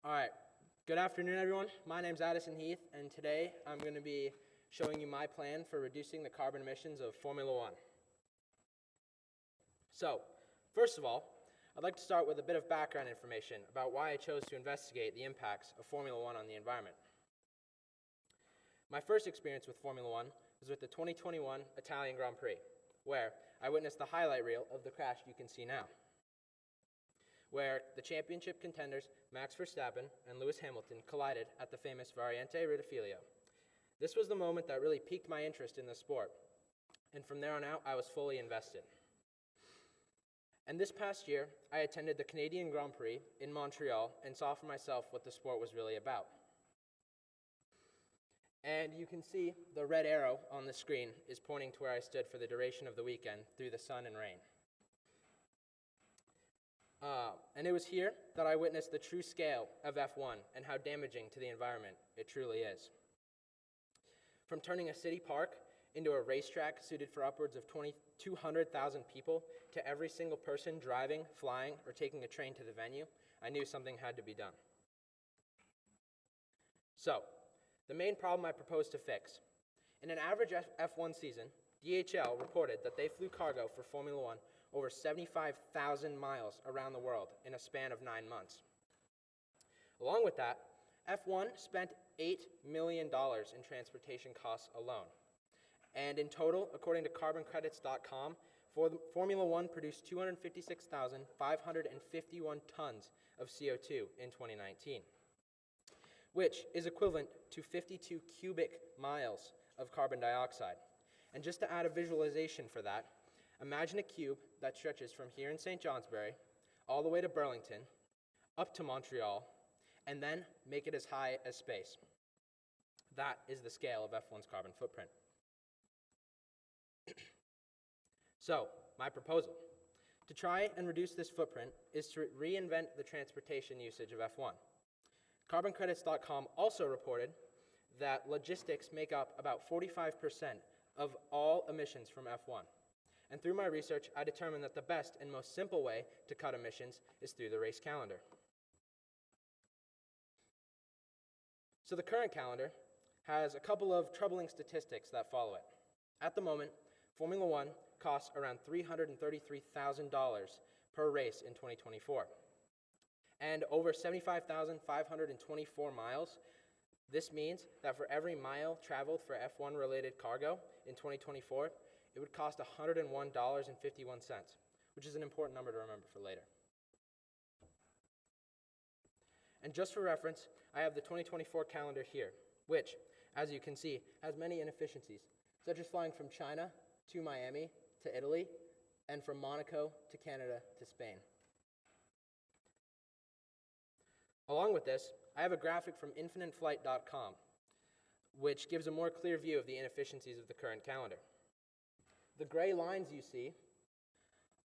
All right, good afternoon, everyone. My name's Addison Heath, and today I'm going to be showing you my plan for reducing the carbon emissions of Formula One. So, first of all, I'd like to start with a bit of background information about why I chose to investigate the impacts of Formula One on the environment. My first experience with Formula One was with the 2021 Italian Grand Prix, where I witnessed the highlight reel of the crash you can see now, where the championship contenders Max Verstappen and Lewis Hamilton collided at the famous Variante Ridafilio. This was the moment that really piqued my interest in the sport, and from there on out, I was fully invested. And this past year, I attended the Canadian Grand Prix in Montreal and saw for myself what the sport was really about. And you can see the red arrow on the screen is pointing to where I stood for the duration of the weekend through the sun and rain. And it was here that I witnessed the true scale of F1 and how damaging to the environment it truly is. From turning a city park into a racetrack suited for upwards of 200,000 people to every single person driving, flying, or taking a train to the venue, I knew something had to be done. So, the main problem I proposed to fix. In an average F1 season, DHL reported that they flew cargo for Formula One over 75,000 miles around the world in a span of 9 months. Along with that, F1 spent $8 million in transportation costs alone. And in total, according to carboncredits.com, Formula One produced 256,551 tons of CO2 in 2019, which is equivalent to 52 cubic miles of carbon dioxide. And just to add a visualization for that, imagine a cube that stretches from here in St. Johnsbury all the way to Burlington, up to Montreal, and then make it as high as space. That is the scale of F1's carbon footprint. So, my proposal to try and reduce this footprint is to reinvent the transportation usage of F1. CarbonCredits.com also reported that logistics make up about 45% of all emissions from F1. And through my research, I determined that the best and most simple way to cut emissions is through the race calendar. So the current calendar has a couple of troubling statistics that follow it. At the moment, Formula One costs around $333,000 per race in 2024. And over 75,524 miles, this means that for every mile traveled for F1 related cargo in 2024, it would cost $101.51, which is an important number to remember for later. And just for reference, I have the 2024 calendar here, which, as you can see, has many inefficiencies, such as flying from China to Miami to Italy, and from Monaco to Canada to Spain. Along with this, I have a graphic from infiniteflight.com, which gives a more clear view of the inefficiencies of the current calendar. The gray lines you see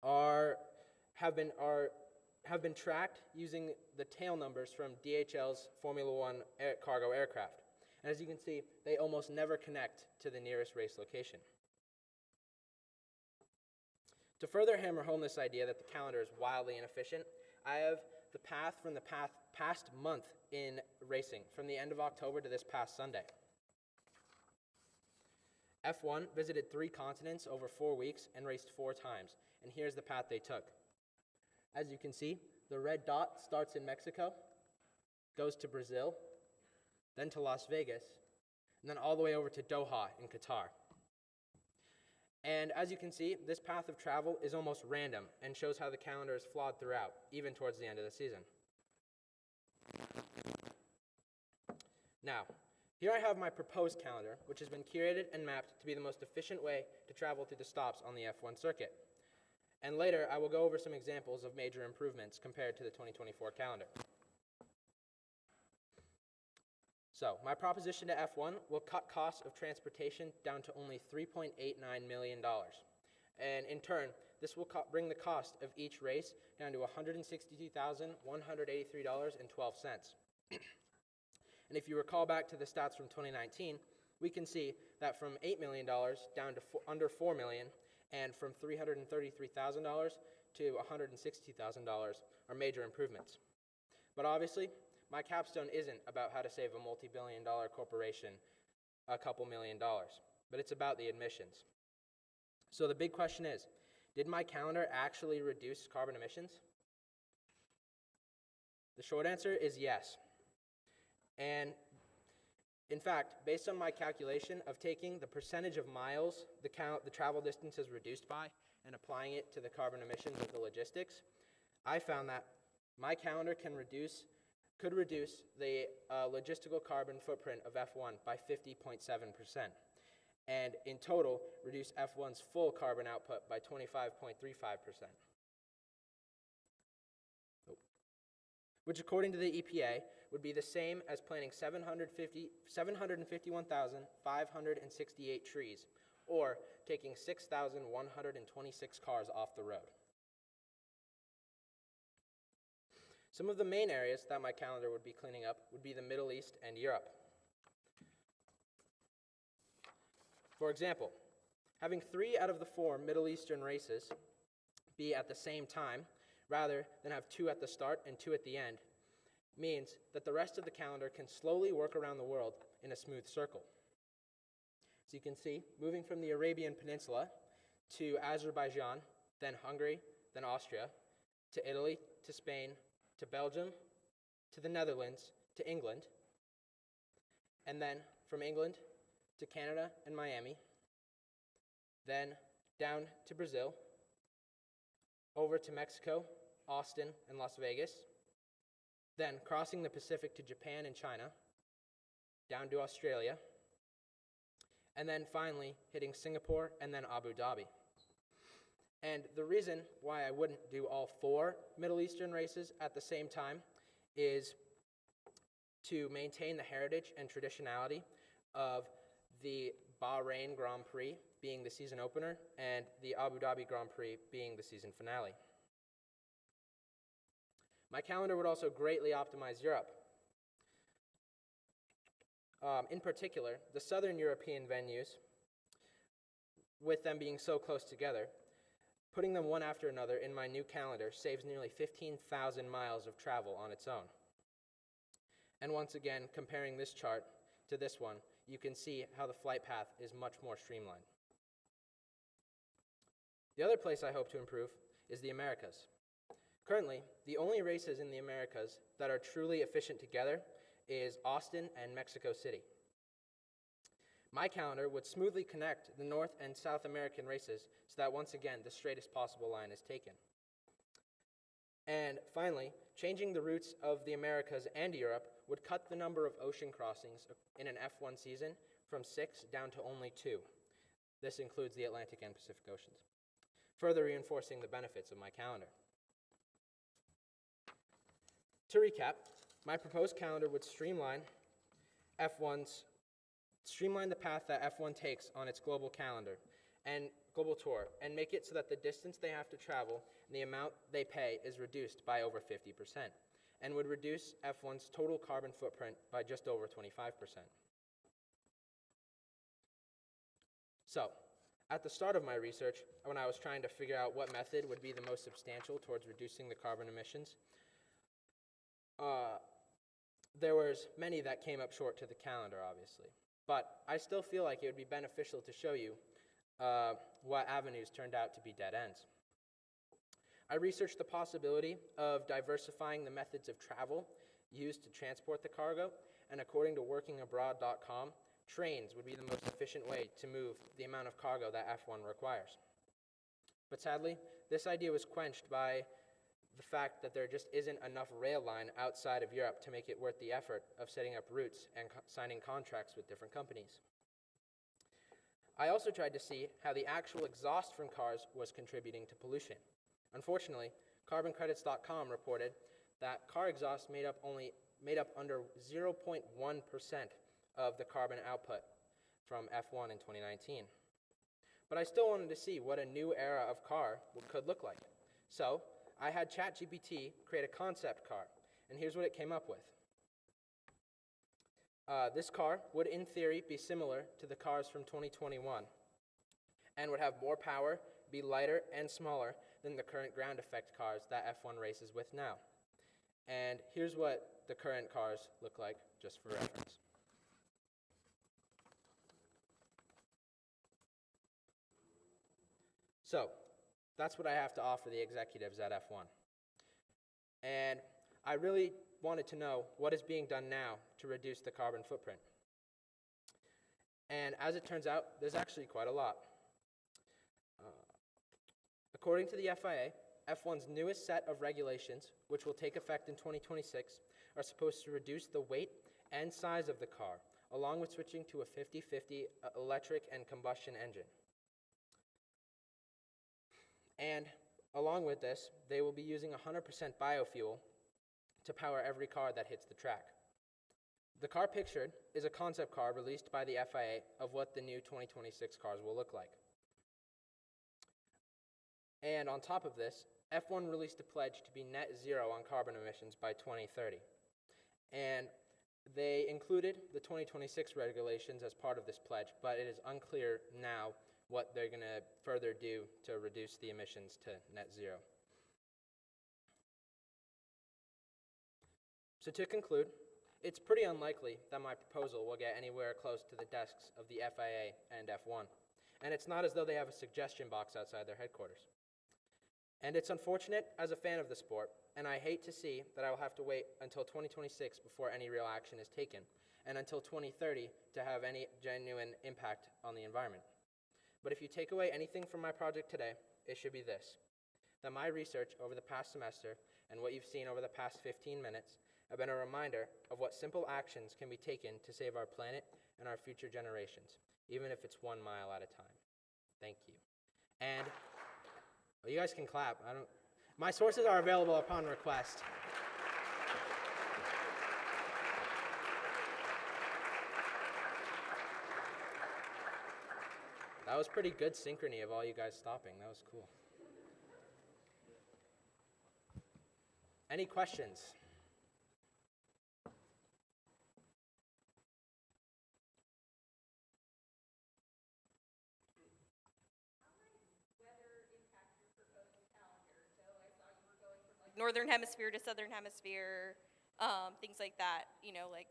have been tracked using the tail numbers from DHL's Formula One cargo aircraft. And as you can see, they almost never connect to the nearest race location. To further hammer home this idea that the calendar is wildly inefficient, I have the path from the past month in racing, from the end of October to this past Sunday. F1 visited 3 continents over 4 weeks and raced 4 times, and here's the path they took. As you can see, the red dot starts in Mexico, goes to Brazil, then to Las Vegas, and then all the way over to Doha in Qatar. And as you can see, this path of travel is almost random and shows how the calendar is flawed throughout, even towards the end of the season. Now, here I have my proposed calendar, which has been curated and mapped to be the most efficient way to travel through the stops on the F1 circuit. And later, I will go over some examples of major improvements compared to the 2024 calendar. So, my proposition to F1 will cut costs of transportation down to only $3.89 million. And in turn, this will bring the cost of each race down to $162,183.12. And if you recall back to the stats from 2019, we can see that from $8 million down to under $4 million, and from $333,000 to $160,000 are major improvements. But obviously, my capstone isn't about how to save a multi-billion-dollar corporation a couple $1 million, but it's about the admissions. So the big question is, did my calendar actually reduce carbon emissions? The short answer is yes. And in fact, based on my calculation of taking the percentage of miles the travel distance is reduced by and applying it to the carbon emissions of the logistics, I found that my calendar could reduce the logistical carbon footprint of F1 by 50.7%, and in total, reduce F1's full carbon output by 25.35%. Which, according to the EPA, would be the same as planting 751,568 trees, or taking 6,126 cars off the road. Some of the main areas that my calendar would be cleaning up would be the Middle East and Europe. For example, having 3 out of the 4 Middle Eastern races be at the same time, rather than have 2 at the start and 2 at the end, means that the rest of the calendar can slowly work around the world in a smooth circle. As you can see, moving from the Arabian Peninsula to Azerbaijan, then Hungary, then Austria, to Italy, to Spain, to Belgium, to the Netherlands, to England, and then from England to Canada and Miami, then down to Brazil, over to Mexico, Austin, and Las Vegas, then crossing the Pacific to Japan and China, down to Australia, and then finally hitting Singapore and then Abu Dhabi. And the reason why I wouldn't do all 4 Middle Eastern races at the same time is to maintain the heritage and traditionality of the Bahrain Grand Prix being the season opener and the Abu Dhabi Grand Prix being the season finale. My calendar would also greatly optimize Europe. In particular, the southern European venues, with them being so close together, putting them one after another in my new calendar saves nearly 15,000 miles of travel on its own. And once again, comparing this chart to this one, you can see how the flight path is much more streamlined. The other place I hope to improve is the Americas. Currently, the only races in the Americas that are truly efficient together is Austin and Mexico City. My calendar would smoothly connect the North and South American races so that once again the straightest possible line is taken. And finally, changing the routes of the Americas and Europe would cut the number of ocean crossings in an F1 season from 6 down to only 2. This includes the Atlantic and Pacific Oceans, further reinforcing the benefits of my calendar. To recap, my proposed calendar would streamline the path that F1 takes on its global calendar and global tour, and make it so that the distance they have to travel and the amount they pay is reduced by over 50%, and would reduce F1's total carbon footprint by just over 25%. So, at the start of my research, when I was trying to figure out what method would be the most substantial towards reducing the carbon emissions, there was many that came up short to the calendar, obviously. But I still feel like it would be beneficial to show you what avenues turned out to be dead ends. I researched the possibility of diversifying the methods of travel used to transport the cargo, and according to workingabroad.com, trains would be the most efficient way to move the amount of cargo that F1 requires. But sadly, this idea was quenched by the fact that there just isn't enough rail line outside of Europe to make it worth the effort of setting up routes and signing contracts with different companies. I also tried to see how the actual exhaust from cars was contributing to pollution. Unfortunately, carboncredits.com reported that car exhaust made up under 0.1% of the carbon output from F1 in 2019. But I still wanted to see what a new era of car could look like. So I had ChatGPT create a concept car, and here's what it came up with. This car would, in theory, be similar to the cars from 2021 and would have more power, be lighter and smaller than the current ground effect cars that F1 races with now. And here's what the current cars look like, just for reference. So, that's what I have to offer the executives at F1. And I really wanted to know what is being done now to reduce the carbon footprint. And as it turns out, there's actually quite a lot. According to the FIA, F1's newest set of regulations, which will take effect in 2026, are supposed to reduce the weight and size of the car, along with switching to a 50-50 electric and combustion engine. And along with this, they will be using 100% biofuel to power every car that hits the track. The car pictured is a concept car released by the FIA of what the new 2026 cars will look like. And on top of this, F1 released a pledge to be net zero on carbon emissions by 2030. And they included the 2026 regulations as part of this pledge, but it is unclear now what they're going to further do to reduce the emissions to net zero. So to conclude, it's pretty unlikely that my proposal will get anywhere close to the desks of the FIA and F1. And it's not as though they have a suggestion box outside their headquarters. And it's unfortunate as a fan of the sport, and I hate to see that I will have to wait until 2026 before any real action is taken, and until 2030 to have any genuine impact on the environment. But if you take away anything from my project today, it should be this: that my research over the past semester and what you've seen over the past 15 minutes have been a reminder of what simple actions can be taken to save our planet and our future generations, even if it's 1 mile at a time. Thank you. And well, you guys can clap. My sources are available upon request. That was pretty good synchrony of all you guys stopping. That was cool. Any questions? Northern hemisphere to southern hemisphere, things like that, like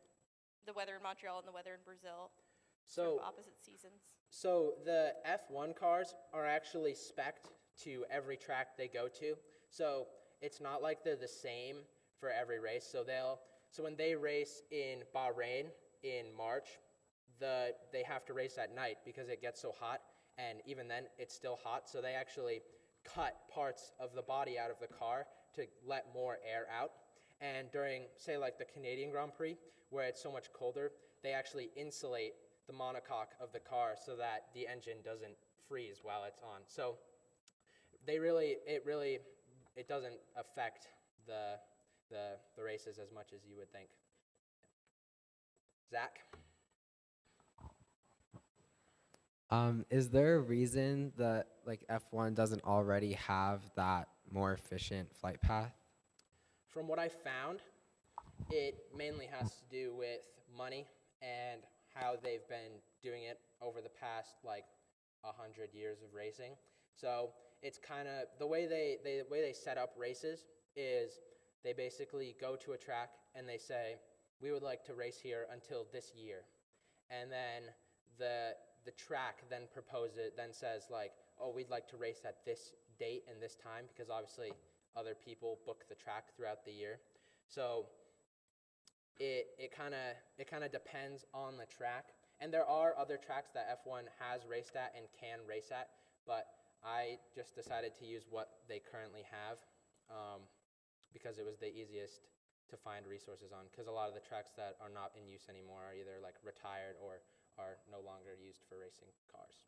the weather in Montreal and the weather in Brazil, sort of opposite seasons. So the F1 cars are actually spec'd to every track they go to. So it's not like they're the same for every race. So when they race in Bahrain in March, they have to race at night because it gets so hot, and even then it's still hot. So they actually cut parts of the body out of the car to let more air out. And during, say, like the Canadian Grand Prix, where it's so much colder, they actually insulate the monocoque of the car so that the engine doesn't freeze while it's on. So it doesn't affect the races as much as you would think. Zach? Is there a reason that F1 doesn't already have that more efficient flight path? From what I found, it mainly has to do with money and how they've been doing it over the past 100 years of racing. So it's kind of the way they set up races is they basically go to a track and they say, we would like to race here until this year, and then the track then says oh, we'd like to race at this date and this time, because obviously other people book the track throughout the year. So it kind of depends on the track. And there are other tracks that F1 has raced at and can race at, but I just decided to use what they currently have because it was the easiest to find resources on, because a lot of the tracks that are not in use anymore are either retired or are no longer used for racing cars.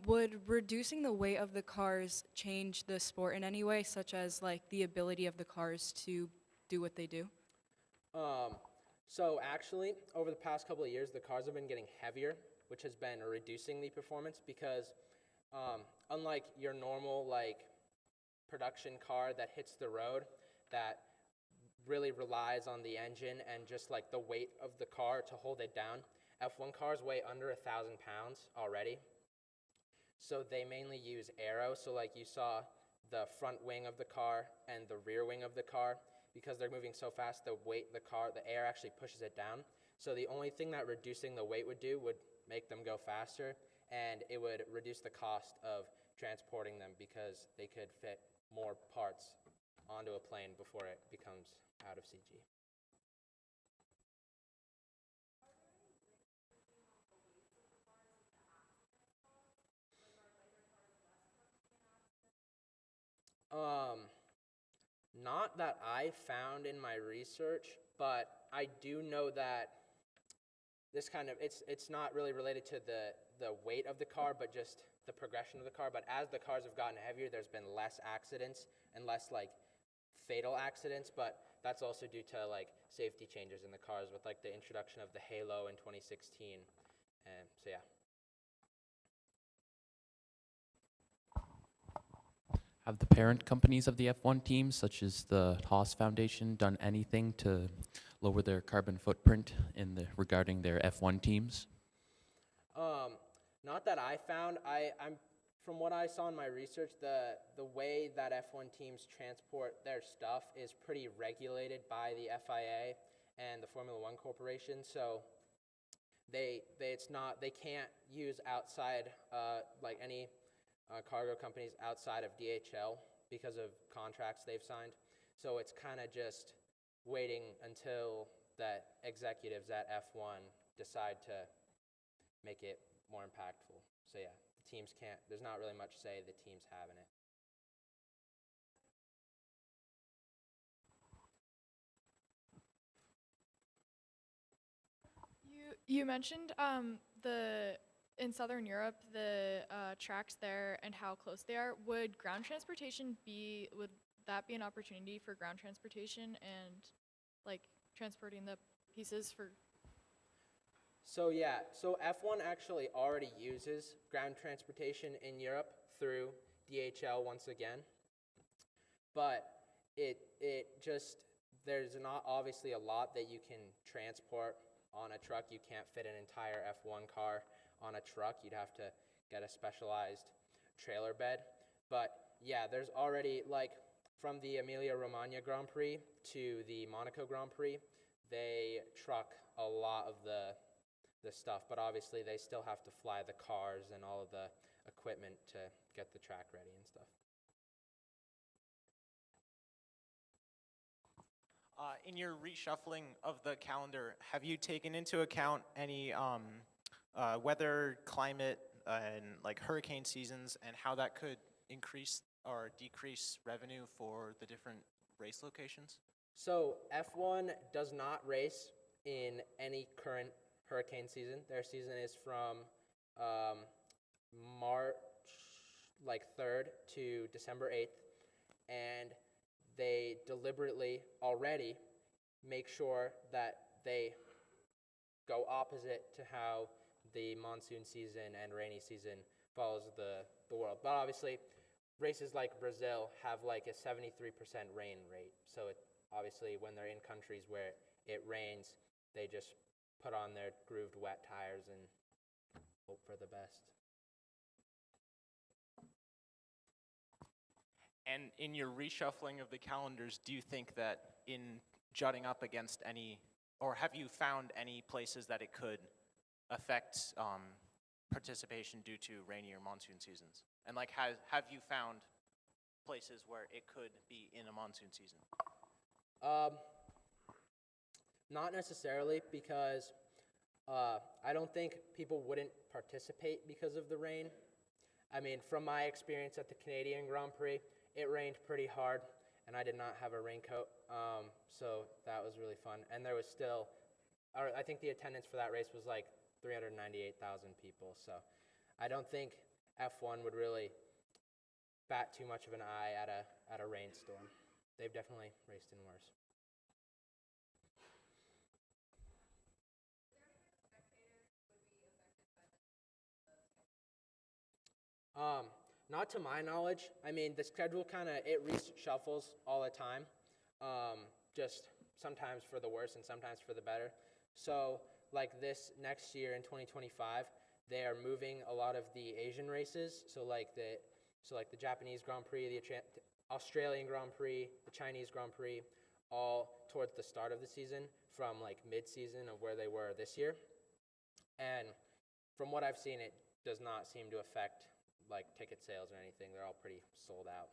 Would reducing the weight of the cars change the sport in any way, such as the ability of the cars to do what they do? So actually, over the past couple of years, the cars have been getting heavier, which has been reducing the performance, because unlike your normal production car that hits the road, that really relies on the engine and just the weight of the car to hold it down, F1 cars weigh under 1,000 pounds already. So they mainly use aero. So like you saw the front wing of the car and the rear wing of the car, because they're moving so fast, the air actually pushes it down. So the only thing that reducing the weight would do would make them go faster, and it would reduce the cost of transporting them because they could fit more parts onto a plane before it becomes out of CG. Not that I found in my research, but I do know that this it's not really related to the weight of the car, but just the progression of the car. But as the cars have gotten heavier, there's been less accidents and less like fatal accidents, but that's also due to like safety changes in the cars with like the introduction of the Halo in 2016. And so yeah. Have the parent companies of the F1 teams, such as the Haas Foundation, done anything to lower their carbon footprint regarding their F1 teams? Not that I found. I'm from what I saw in my research, the way that F1 teams transport their stuff is pretty regulated by the FIA and the Formula One Corporation. So they can't use outside like any cargo companies outside of DHL because of contracts they've signed. So it's kind of just waiting until the executives at F1 decide to make it more impactful. So yeah, the teams can't, there's not really much say the teams have in it. You mentioned in Southern Europe, the tracks there and how close they are. Would that be an opportunity for ground transportation and like transporting the pieces for? So yeah, so F1 actually already uses ground transportation in Europe through DHL once again. But there's not obviously a lot that you can transport on a truck. You can't fit an entire F1 car on a truck. You'd have to get a specialized trailer bed. But yeah, there's already, like, from the Emilia-Romagna Grand Prix to the Monaco Grand Prix, they truck a lot of the stuff, but obviously they still have to fly the cars and all of the equipment to get the track ready and stuff. In your reshuffling of the calendar, have you taken into account any weather, climate, and like hurricane seasons, and how that could increase or decrease revenue for the different race locations? So F1 does not race in any current hurricane season. Their season is from March 3rd to December 8th, and they deliberately already make sure that they go opposite to how the monsoon season and rainy season follows the world. But obviously, races like Brazil have like a 73% rain rate. So obviously, when they're in countries where it rains, they just put on their grooved wet tires and hope for the best. And in your reshuffling of the calendars, do you think that in jutting up against any, or have you found any places that it could affect participation due to rainy or monsoon seasons? And like, have you found places where it could be in a monsoon season? Not necessarily, because I don't think people wouldn't participate because of the rain. I mean, from my experience at the Canadian Grand Prix, it rained pretty hard, and I did not have a raincoat, so that was really fun. And there was still, I think the attendance for that race was like 398,000 people, so I don't think F1 would really bat too much of an eye at a rainstorm. They've definitely raced in worse. Not to my knowledge. I mean, the schedule it reshuffles all the time, just sometimes for the worse and sometimes for the better. So, like this next year in 2025, they are moving a lot of the Asian races. So like the Japanese Grand Prix, the Australian Grand Prix, the Chinese Grand Prix, all towards the start of the season from like mid-season of where they were this year. And from what I've seen, it does not seem to affect like ticket sales or anything. They're all pretty sold out.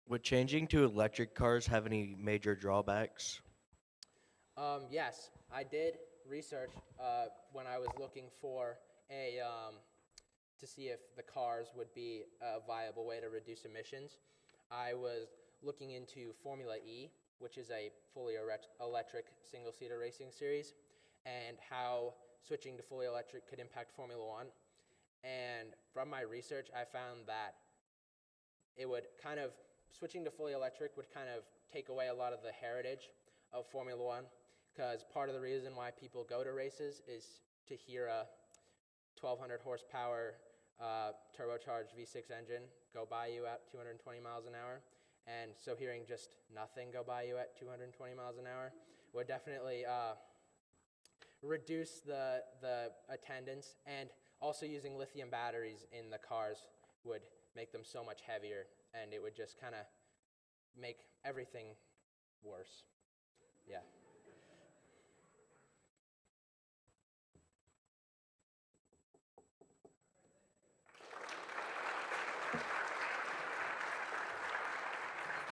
Would changing to electric cars have any major drawbacks? Yes, I did research when I was looking for to see if the cars would be a viable way to reduce emissions. I was looking into Formula E, which is a fully electric single-seater racing series, and how switching to fully electric could impact Formula One. And from my research, I found that switching to fully electric would kind of take away a lot of the heritage of Formula One, because part of the reason why people go to races is to hear a 1,200 horsepower turbocharged V6 engine go by you at 220 miles an hour. And so hearing just nothing go by you at 220 miles an hour would definitely reduce the attendance, and also using lithium batteries in the cars would make them so much heavier, and it would just kind of make everything worse. Yeah.